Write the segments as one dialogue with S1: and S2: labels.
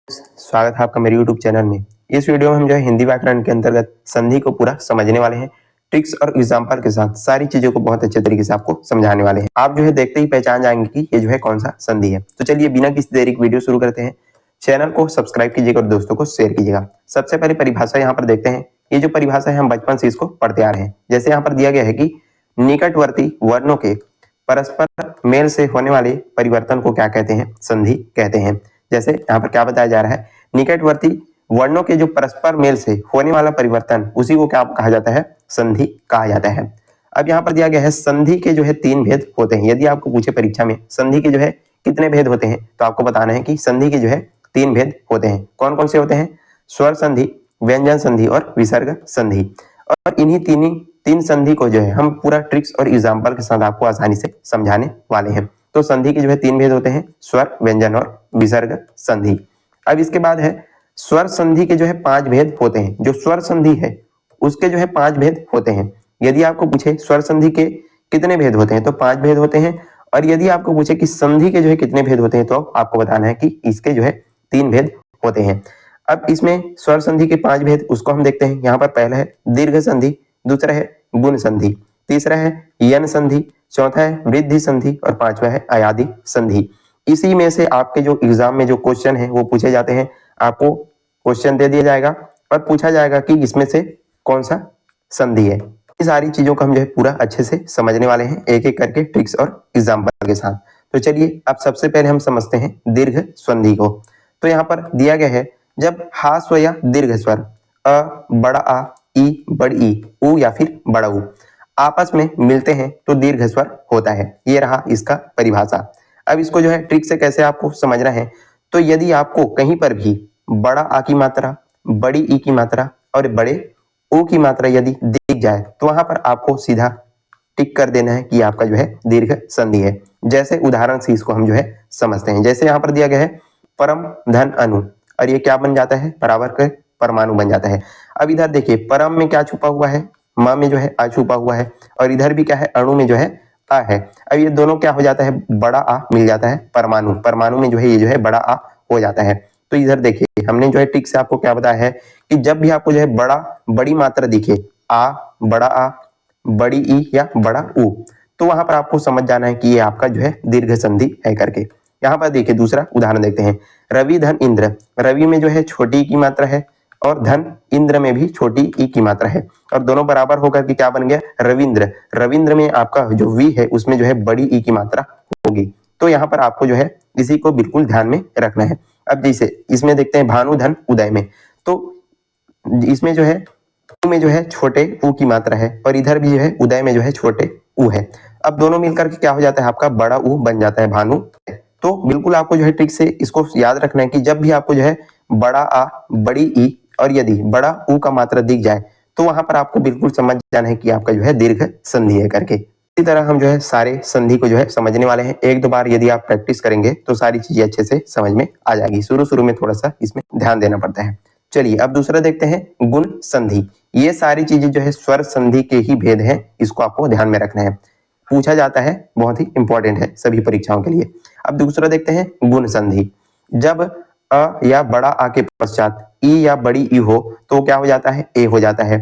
S1: स्वागत है आपका मेरे YouTube चैनल में। इस वीडियो में हम जो है हिंदी व्याकरण के अंतर्गत संधि को पूरा समझने वाले हैं। ट्रिक्स और एग्जाम्पल के साथ सारी चीजों को बहुत अच्छे तरीके से आपको समझाने वाले हैं। आप जो है देखते ही पहचान जाएंगे कि ये जो है कौन सा संधि है। तो चलिए बिना किसी देरी के वीडियो शुरू करते हैं। चैनल को सब्सक्राइब कीजिएगा और दोस्तों को शेयर कीजिएगा। सबसे पहले परिभाषा यहाँ पर देखते हैं। ये जो परिभाषा है हम बचपन से इसको पढ़ते आ रहे हैं। जैसे यहाँ पर दिया गया है कि निकटवर्ती वर्णों के परस्पर मेल से होने वाले परिवर्तन को क्या कहते हैं? संधि कहते हैं। जैसे यहाँ पर क्या बताया जा रहा है, निकटवर्ती वर्णों के जो परस्पर मेल से होने वाला परिवर्तन उसी को क्या कहा जाता है? संधि कहा जाता है। अब यहाँ पर दिया गया है संधि के जो है 3 भेद होते हैं। यदि आपको पूछे परीक्षा में संधि के जो है कितने भेद होते हैं, तो आपको बताना है कि संधि के जो है 3 भेद होते हैं। कौन कौन से होते हैं? स्वर संधि, व्यंजन संधि और विसर्ग संधि। और इन्हीं तीन संधि को जो है हम पूरा ट्रिक्स और एग्जाम्पल के साथ आपको आसानी से समझाने वाले हैं। तो संधि के जो है 3 भेद होते हैं, स्वर, व्यंजन और विसर्ग संधि। अब इसके बाद है स्वर संधि के जो है 5 भेद होते हैं। जो स्वर संधि है उसके जो है 5 भेद होते हैं। यदि आपको पूछे स्वर संधि के कितने भेद होते हैं, तो 5 भेद होते हैं। और यदि आपको पूछे कि संधि के जो है कितने भेद होते हैं, तो आपको बताना है कि इसके जो है 3 भेद होते हैं। अब इसमें स्वर संधि के 5 भेद उसको हम देखते हैं। यहाँ पर पहला है दीर्घ संधि, दूसरा है गुण संधि, तीसरा है यन संधि, चौथा है वृद्धि संधि और पांचवा है अयादि संधि। इसी में से आपके जो एग्जाम में जो क्वेश्चन है वो पूछे जाते हैं। आपको क्वेश्चन दे दिया जाएगा और पूछा जाएगा कि इसमें से कौन सा संधि है। ये सारी चीजों को हम जो है पूरा अच्छे से समझने वाले हैं, एक एक करके ट्रिक्स और एग्जाम्पल के साथ। तो चलिए अब सबसे पहले हम समझते हैं दीर्घ संधि को। तो यहाँ पर दिया गया है, जब हास्व या दीर्घ स्वर अ, बड़ा आ, ई, बड़ी ई, उ या फिर बड़ा उ आपस में मिलते हैं तो दीर्घ स्वर होता है। ये रहा इसका परिभाषा। अब इसको जो है ट्रिक से कैसे आपको समझना है, तो यदि आपको कहीं पर भी बड़ा आ की मात्रा, बड़ी ई की मात्रा और बड़े ओ की मात्रा यदि दिख जाए, तो वहां पर आपको सीधा टिक कर देना है कि आपका जो है दीर्घ संधि है। जैसे उदाहरण से इसको हम जो है समझते हैं। जैसे यहाँ पर दिया गया है परम धन अनु, और ये क्या बन जाता है? बराबर कर परमाणु बन जाता है। अब इधर देखिए परम में क्या छुपा हुआ है? म में जो है आ छुपा हुआ है, और इधर भी क्या है? अणु में जो है आ है। अब ये दोनों क्या हो जाता है? बड़ा आ मिल जाता है परमाणु, परमाणु में जो है ये जो है बड़ा आ हो जाता है। तो इधर देखिए हमने जो है ट्रिक से आपको क्या बताया है कि जब भी आपको जो है बड़ी मात्रा दिखे, आ, बड़ा आ, बड़ी ई या बड़ा उ, तो वहां पर आपको समझ जाना है कि ये आपका जो है दीर्घ संधि है करके। यहाँ पर देखिए दूसरा उदाहरण देखते हैं। रवि धन इंद्र, रवि में जो है छोटी की मात्रा है और धन इंद्र में भी छोटी ई की मात्रा है, और दोनों बराबर होकर के क्या बन गया? रविंद्र। रविंद्र में आपका जो वी है उसमें जो है बड़ी ई की मात्रा होगी। तो यहाँ पर आपको जो है इसी को बिल्कुल ध्यान में रखना है। अब जैसे इसमें देखते हैं भानु धन उदय में, तो इसमें जो है उ में जो है छोटे उ की मात्रा है और इधर भी जो है उदय में जो है छोटे उ है। अब दोनों मिलकर के क्या हो जाता है? आपका बड़ा उ बन जाता है भानु। तो बिल्कुल आपको जो है ट्रिक से इसको याद रखना है कि जब भी आपको जो है बड़ा आ, बड़ी ई और यदि बड़ा उ का मात्रा दिख जाए, तो वहां पर आपको बिल्कुल समझ जाना है कि आपका जो है दीर्घ संधि है करके। इसी तरह हम जो है सारे संधि को जो है समझने वाले हैं। एक दो बार यदि आप प्रैक्टिस करेंगे तो सारी चीजें अच्छे से समझ में आ जाएगी। शुरू में थोड़ा सा इसमें ध्यान देना पड़ता है। चलिए अब दूसरा देखते हैं गुण संधि। ये सारी चीजें जो है स्वर संधि के ही भेद हैं, इसको आपको ध्यान में रखना है, पूछा जाता है, बहुत ही इंपॉर्टेंट है सभी परीक्षाओं के लिए। अब दूसरा देखते हैं गुण संधि। जब अ या बड़ा आ के पश्चात ई या बड़ी ई हो तो क्या हो जाता है? ए हो जाता है।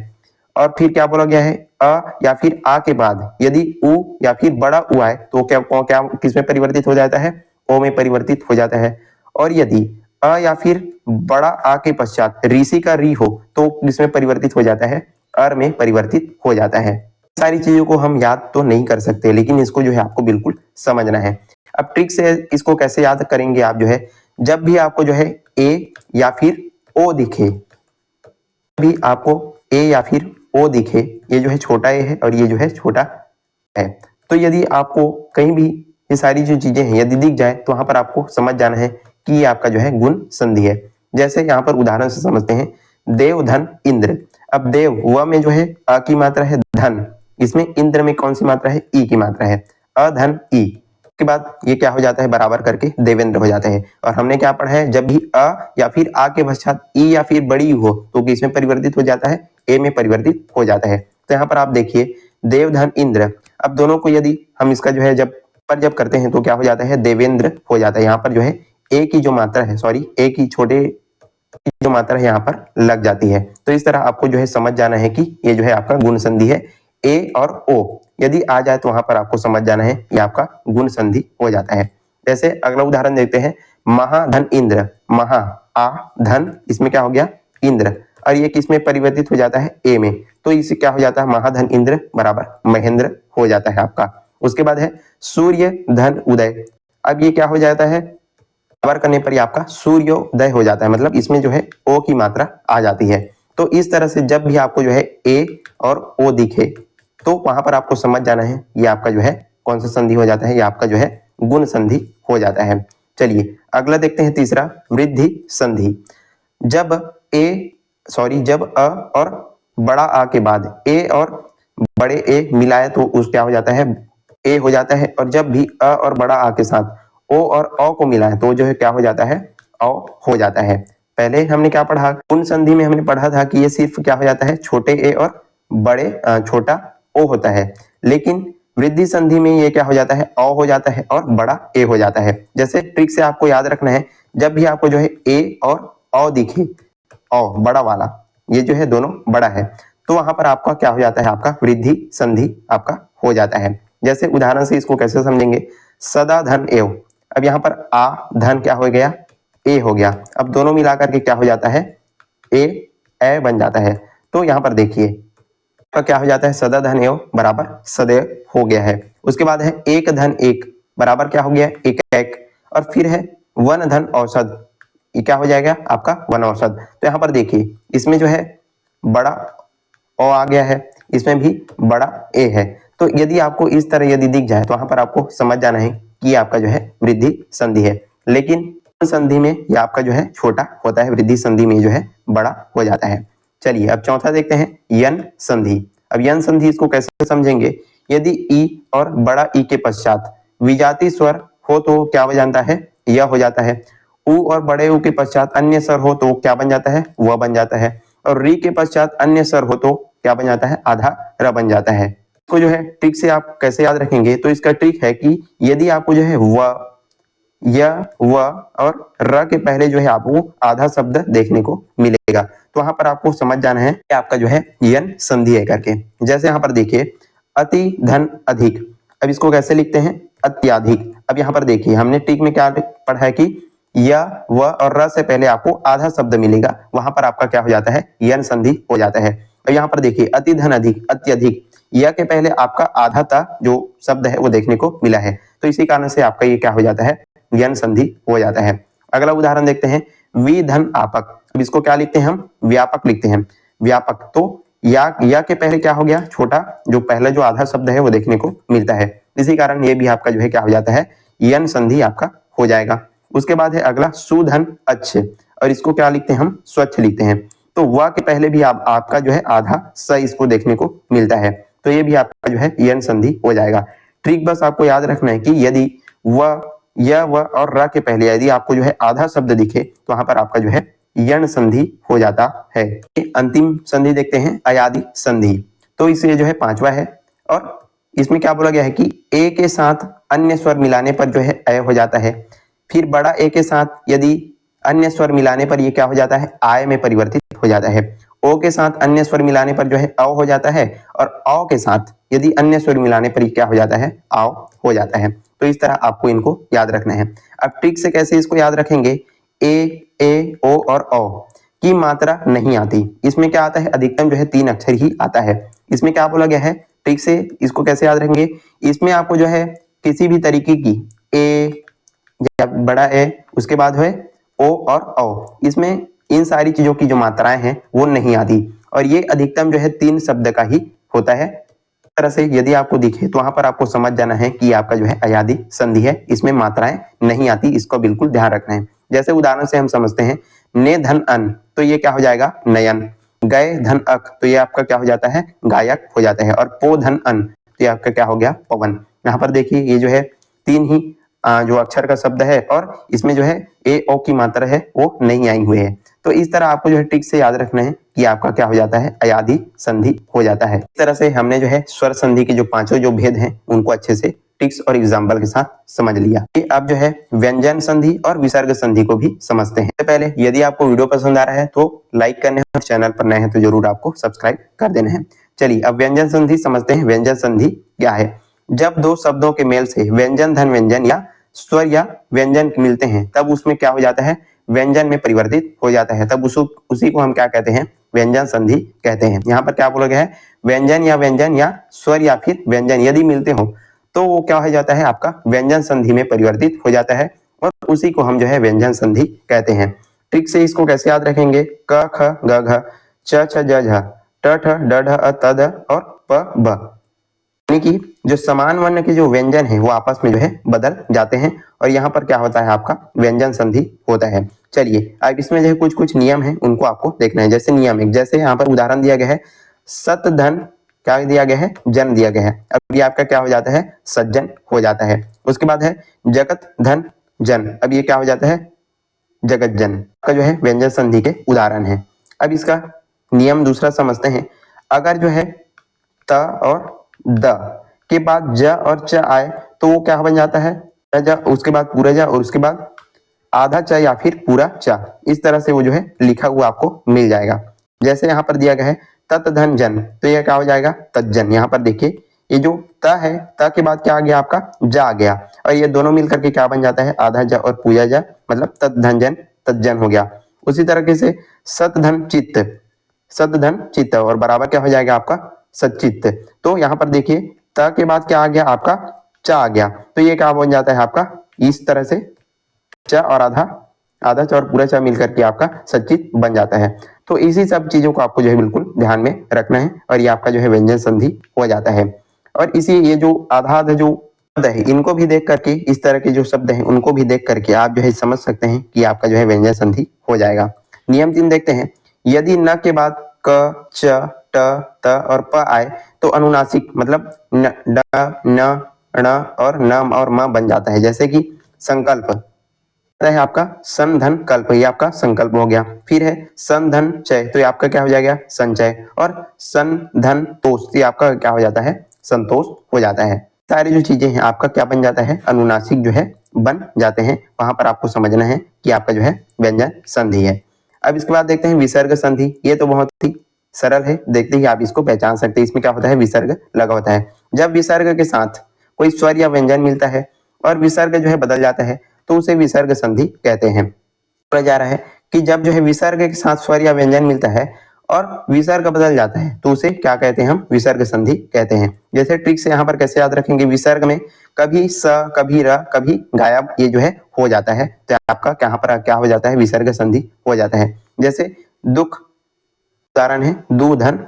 S1: और फिर क्या बोला गया है? अ या फिर आ के बाद यदि उ या फिर बड़ा उ आए तो क्या किस में परिवर्तित हो जाता है? ओ में परिवर्तित हो जाता है। और यदि अ या फिर बड़ा आ के पश्चात ऋषि का री हो तो किसमें परिवर्तित हो जाता है? अर में परिवर्तित हो जाता है। सारी चीजों को हम याद तो नहीं कर सकते, लेकिन इसको जो है आपको बिल्कुल समझना है। अब ट्रिक से इसको कैसे याद करेंगे आप जो है, जब भी आपको जो है ए या फिर ओ दिखे, भी आपको ए या फिर ओ दिखे, ये जो है छोटा ए है और ये जो है छोटा है, तो यदि आपको कहीं भी ये सारी जो चीजें हैं यदि दिख जाए तो वहां पर आपको समझ जाना है कि ये आपका जो है गुण संधि है। जैसे यहाँ पर उदाहरण से समझते हैं, देव धन इंद्र। अब देव व में जो है अ की मात्रा है धन, इसमें इंद्र में कौन सी मात्रा है? ई की मात्रा है, अधन ई के बाद ये क्या हो जाता है? बराबर करके देवेंद्र हो जाता है। और हमने क्या पढ़ा है? जब भी अ या फिर आ के पश्चात ई या फिर बड़ी हो तो किसमें परिवर्तित हो जाता है? ए में परिवर्तित हो जाता है। तो यहाँ पर आप देखिए देवधन इंद्र, अब दोनों को यदि हम इसका जो है जब करते हैं तो क्या हो जाता है? देवेंद्र हो जाता है। यहाँ पर जो है ए की जो मात्रा है, सॉरी ए की छोटे की जो मात्रा है यहाँ पर लग जाती है। तो इस तरह आपको जो है समझ जाना है कि ये जो है आपका गुण संधि है। ए और ओ यदि आ जाए तो वहां पर आपको समझ जाना है ये आपका गुण संधि हो जाता है। जैसे अगला उदाहरण देखते हैं, महाधन इंद्र, महा आ धन, इसमें क्या हो गया इंद्र, और ये किस में परिवर्तित हो जाता है ए में, तो इससे क्या हो जाता है महाधन इंद्र बराबर महेंद्र हो जाता है आपका। उसके बाद है सूर्य धन उदय, अब ये क्या हो जाता है बराबर करने पर ही आपका सूर्योदय हो जाता है, मतलब इसमें जो है ओ की मात्रा आ जाती है। तो इस तरह से जब भी आपको जो है ए और ओ दिखे तो वहां पर आपको समझ जाना है ये आपका जो है कौन सा संधि हो जाता है, ये आपका जो है गुण संधि हो जाता है। चलिए अगला देखते हैं तीसरा, वृद्धि संधि। जब जब अ और बड़ा आ के बाद ए और बड़े ए मिलाए तो उस क्या हो जाता है ए हो जाता है, और जब भी अ और बड़ा आ के साथ ओ और अ को मिलाए तो जो है क्या हो जाता है अ हो जाता है। पहले हमने क्या पढ़ा, गुण संधि में हमने पढ़ा था कि ये सिर्फ क्या हो जाता है छोटे ए और बड़े छोटा ओ होता है, लेकिन वृद्धि संधि में ये क्या हो जाता है अ हो जाता है और बड़ा ए हो जाता है। जैसे ट्रिक से आपको याद रखना है, जब भी आपको जो है ए और अ दिखे, अ बड़ा वाला ये जो है दोनों बड़ा है, तो वहां पर आपका क्या हो जाता है आपका वृद्धि संधि आपका हो जाता है। जैसे उदाहरण से इसको कैसे समझेंगे, सदा धन एव, अब यहाँ पर आ धन क्या हो गया ए हो गया, अब दोनों मिलाकर के क्या हो जाता है ए बन जाता है। तो यहाँ पर देखिए तो क्या हो जाता है सदा धन एव बराबर सदैव हो गया है। उसके बाद है एक धन एक बराबर क्या हो गया एक एक, और फिर है वन धन औषध, ये क्या हो जाएगा आपका वन औषध। तो यहाँ पर देखिए इसमें जो है बड़ा ओ आ गया है, इसमें भी बड़ा ए है, तो यदि आपको इस तरह यदि दिख जाए तो वहां पर आपको समझ जाना है कि ये आपका जो है वृद्धि संधि है। लेकिन संधि में ये आपका जो है छोटा होता है, वृद्धि संधि में जो है बड़ा हो जाता है। चलिए अब चौथा देखते हैं यन संधि। अब यन संधि इसको कैसे समझेंगे, यदि ई और बड़ा ई के पश्चात विजाति स्वर हो तो क्या हो जाता है यह हो जाता है, उ और बड़े उ के पश्चात अन्य स्वर हो तो क्या बन जाता है वह बन जाता है, और री के पश्चात अन्य स्वर हो तो क्या बन जाता है आधा र बन जाता है। इसको जो है ट्रिक से आप कैसे याद रखेंगे, तो इसका ट्रिक है कि यदि आपको जो है व या व और र के पहले जो है आपको आधा शब्द देखने को मिलेगा, तो वहां पर आपको समझ जाना है कि आपका जो है यन संधि है करके। जैसे यहाँ पर देखिए अति धन अधिक, अब इसको कैसे लिखते हैं अत्याधिक। अब यहाँ पर देखिए हमने ट्रिक में क्या पढ़ा है कि य व और र से पहले आपको आधा शब्द मिलेगा, वहां पर आपका क्या हो जाता है यन संधि हो जाता है। और यहाँ पर देखिए अति धन अधिक अत्यधिक, य के पहले आपका आधा ता जो शब्द है वो देखने को मिला है, तो इसी कारण से आपका ये क्या हो जाता है यन संधि हो जाता है। अगला उदाहरण देखते हैं विधन आपक, अब इसको क्या लिखते हैं हम व्यापक लिखते हैं व्यापक। तो या के पहले क्या हो गया छोटा, जो पहले जो आधा शब्द है वो देखने को मिलता है, इसी कारण ये भी आपका जो है क्या हो जाता है यन संधि आपका हो जाएगा। उसके बाद है अगला सुधन अच्छे, और इसको क्या लिखते हैं हम स्वच्छ लिखते हैं। तो व के पहले भी आपका जो है आधा स इसको देखने को मिलता है, तो ये भी आपका जो है यन संधि हो जाएगा। ट्रिक बस आपको याद रखना है कि यदि व और र के पहले यदि आपको जो है आधा शब्द दिखे तो वहां पर आपका जो है यण संधि हो जाता है। अंतिम संधि देखते हैं अयादि संधि, तो इसलिए जो है पांचवा है, और इसमें क्या बोला गया है कि ए के साथ अन्य स्वर मिलाने पर जो है अय हो जाता है, फिर बड़ा ए के साथ यदि अन्य स्वर मिलाने पर ये क्या हो जाता है आय में परिवर्तित हो जाता है, ओ के साथ अन्य स्वर मिलाने पर जो है अ हो जाता है, और अ के साथ यदि अन्य स्वर मिलाने पर ये क्या हो जाता है आओ हो जाता है। तो इस तरह आपको इनको याद रखना है। अब ट्रिक से कैसे इसको याद रखेंगे, ए ओ और ओ की मात्रा नहीं आती, इसमें क्या आता है अधिकतम जो है 3 अक्षर ही आता है। इसमें क्या बोला गया है ट्रिक से इसको कैसे याद रखेंगे, इसमें आपको जो है किसी भी तरीके की ए बड़ा ए उसके बाद है ओ और औ, इसमें इन सारी चीजों की जो मात्राएं हैं वो नहीं आती, और ये अधिकतम जो है 3 शब्द का ही होता है। इस तरह से यदि आपको दिखे तो वहां पर आपको समझ जाना है कि आपका जो है अयादि संधि है, इसमें मात्राएं नहीं आती, इसको बिल्कुल ध्यान रखना है। जैसे उदाहरण से हम समझते हैं ने धन अन, तो ये क्या हो जाएगा नयन, गए धन अक, तो ये आपका क्या हो जाता है गायक हो जाता है, और पो धन अन, तो ये आपका क्या हो गया पवन। यहाँ पर देखिए ये जो है 3 ही जो अक्षर का शब्द है, और इसमें जो है ए ओ की मात्रा है वो नहीं आई हुई है। तो इस तरह आपको जो है ट्रिक से याद रखना है कि आपका क्या हो जाता है, अयादी संधि हो जाता है। इस तरह से हमने जो है स्वर संधि के जो पांचों जो भेद हैं उनको अच्छे से ट्रिक्स और एग्जाम्पल के साथ समझ लिया। अब जो है व्यंजन संधि और विसर्ग संधि को भी समझते हैं। तो पहले यदि आपको वीडियो पसंद आ रहा है तो लाइक करने और चैनल पर नए हैं तो जरूर आपको सब्सक्राइब कर देना है। चलिए अब व्यंजन संधि समझते हैं। व्यंजन संधि क्या है? जब दो शब्दों के मेल से व्यंजन धन व्यंजन या स्वर या व्यंजन मिलते हैं तब उसमें क्या हो जाता है, व्यंजन में परिवर्तित हो जाता है। तब उसी को हम क्या कहते हैं, व्यंजन संधि कहते हैं। यहाँ पर क्या बोला गया है, व्यंजन या स्वर या फिर व्यंजन यदि मिलते हो तो वो क्या हो जाता है, आपका व्यंजन संधि में परिवर्तित हो जाता है और उसी को हम जो है व्यंजन संधि कहते हैं। ट्रिक से इसको कैसे याद रखेंगे, क ख ग घ च छ ज झ ट ठ ड ढ अ त द और प ब, यानी कि जो समान वर्ण के जो व्यंजन है वो आपस में जो है बदल जाते हैं और यहाँ पर क्या होता है, आपका व्यंजन संधि होता है। चलिए अब इसमें जो है कुछ कुछ नियम है उनको आपको देखना है। जैसे नियम एक, जैसे यहाँ पर उदाहरण दिया गया है, सत धन क्या दिया गया है, जन दिया गया है। अब ये आपका क्या हो जाता है, सज्जन हो जाता है। उसके बाद है जगत धन जन, अब ये क्या हो जाता है, जगत जन का जो है व्यंजन संधि के उदाहरण है। अब इसका नियम दूसरा समझते हैं। अगर जो है त और द के बाद ज और च आए तो वो क्या बन जाता है, ज, उसके बाद पूरा ज और उसके बाद आधा च या फिर पूरा च। इस तरह से वो जो है लिखा हुआ आपको मिल जाएगा। जैसे यहाँ पर दिया गया है तत धन जन, तो यह क्या हो जाएगा, तज्जन। यहाँ पर देखिए ये जो त है, त के बाद क्या आ गया, आपका ज आ गया और ये दोनों मिलकर के क्या बन जाता है, आधा ज और पूजा ज, मतलब तत धन जन तज्जन हो गया। उसी तरीके से सत धन चित्त, सत धन चित्त और बराबर क्या हो जाएगा आपका सचित्त। तो यहाँ पर देखिए त के बाद क्या आ गया, आपका च आ गया, तो ये क्या बन जाता है आपका, इस तरह से च और आधा च और पूरा च मिलकर के आपका सचित बन जाता है। तो इसी सब चीजों को आपको जो है बिल्कुल ध्यान में रखना है और ये आपका जो है व्यंजन संधि हो जाता है। और इसी ये जो आधा जो शब्द है इनको भी देख करके, इस तरह के जो शब्द हैं उनको भी देख करके आप जो है समझ सकते हैं कि आपका जो है व्यंजन संधि हो जाएगा। नियम 3 देखते हैं। यदि न के बाद क च ट त और प आए तो अनुनासिक मतलब न ड न ण और न और म बन जाता है। जैसे कि संकल्प है आपका सन धन कल्प, ये आपका संकल्प हो गया। फिर है सन धन चय, तो ये आपका क्या हो जाएगा, संचय। और सन धन तोष, ये आपका क्या हो जाता है, संतोष हो जाता है। सारी जो चीजें हैं आपका क्या बन जाता है, अनुनासिक जो है बन जाते हैं। वहां पर आपको समझना है कि आपका जो है व्यंजन संधि है। अब इसके बाद देखते हैं विसर्ग संधि। ये तो बहुत ही सरल है, देखते ही आप इसको पहचान सकते हैं। इसमें क्या होता है, विसर्ग लगा होता है। जब विसर्ग के साथ कोई स्वर या व्यंजन मिलता है और विसर्ग जो है बदल जाता है तो उसे विसर्ग संधि कहते हैं। बोला जा रहा है कि जब जो है विसर्ग के साथ स्वर या व्यंजन मिलता है और विसर्ग बदल जाता है तो उसे क्या कहते हैं, हम विसर्ग संधि कहते हैं। जैसे ट्रिक से यहाँ पर कैसे याद रखेंगे, विसर्ग में कभी स कभी र कभी गायब ये जो है हो जाता है, तो आपका यहाँ पर क्या हो जाता है, विसर्ग संधि हो जाता है। जैसे दुख, उदाहरण है दू धन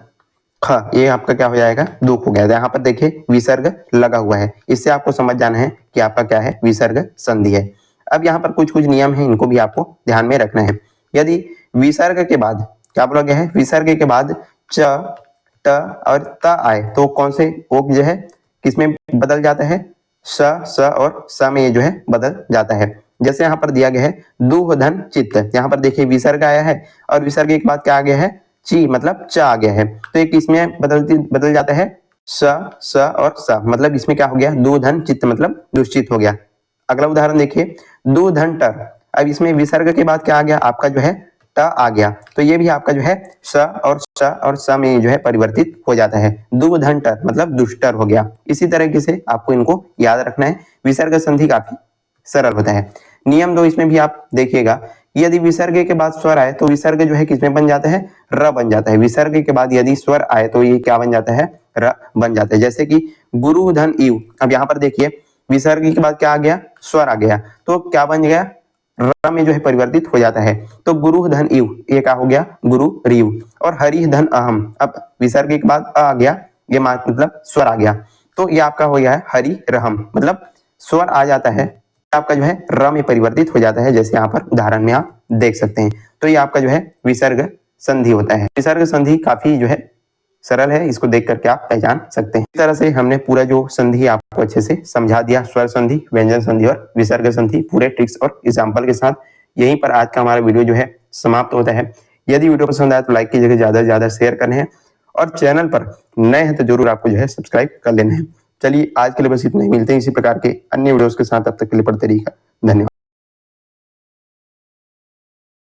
S1: ख, ये आपका क्या हो जाएगा, दुख हो गया। यहाँ पर देखिए विसर्ग लगा हुआ है, इससे आपको समझ जाना है कि आपका क्या है, विसर्ग संधि है। अब यहाँ पर कुछ कुछ नियम है, इनको भी आपको ध्यान में रखना है। यदि विसर्ग के बाद क्या बोला गया है, विसर्ग के बाद च ट और त आए तो कौन से वो जो है किसमें बदल जाता है, स और स में ये जो है बदल जाता है। जैसे यहाँ पर दिया गया है दूह धन चित्त, यहाँ पर देखिए विसर्ग आया है और विसर्ग के बाद क्या आ गया है, ची मतलब च आ गया है, तो एक इसमें बदल जाता है स और स, मतलब इसमें क्या हो गया, दो धन चित्त मतलब दुश्चित हो गया। अगला उदाहरण देखिए दो धन टर, अब इसमें विसर्ग के बाद क्या आ गया, आपका जो है ट आ गया, तो ये भी आपका जो है स में जो है परिवर्तित हो जाता है। दो धन टर मतलब दुष्टर हो गया। इसी तरीके से आपको इनको याद रखना है। विसर्ग संधि काफी सरल होता है। नियम 2 इसमें भी आप देखिएगा, यदि विसर्ग के बाद स्वर आए तो विसर्ग जो है किसमें बन जाता है, र बन जाता है। विसर्ग के बाद यदि स्वर आए तो ये क्या बन जाता है, र बन जाता है। जैसे कि गुरु धन इव, अब यहाँ पर देखिए विसर्ग के बाद क्या आ गया, स्वर आ गया, तो क्या बन गया, र में जो है परिवर्तित हो जाता है। तो गुरु धन इव, ये क्या हो गया, गुरु रिव। और हरि धन अहम, अब विसर्ग के बाद आ गया, ये मतलब स्वर आ गया, तो ये आपका हो गया है हरि रहम, मतलब स्वर आ जाता है, आपका जो है र में परिवर्तित हो जाता है। जैसे यहाँ पर उदाहरण में आप देख सकते हैं। तो ये आपका जो है विसर्ग संधि होता है। विसर्ग संधि काफी जो है सरल है, इसको देख करके आप पहचान सकते हैं। इस तरह से हमने पूरा जो संधि आपको अच्छे से समझा दिया, स्वर संधि, व्यंजन संधि और विसर्ग संधि, पूरे ट्रिक्स और एग्जाम्पल के साथ। यहीं पर आज का हमारा वीडियो जो है समाप्त होता है। यदि वीडियो पसंद आया तो लाइक कीजिएगा, ज्यादा से ज्यादा शेयर करना है और चैनल पर नए हैं तो जरूर आपको जो है सब्सक्राइब कर लेना है। चलिए आज के लिए बस इतना ही, मिलते हैं इसी प्रकार के अन्य वीडियोस के साथ, तब तक के लिए पढ़ते रहिएगा। धन्यवाद।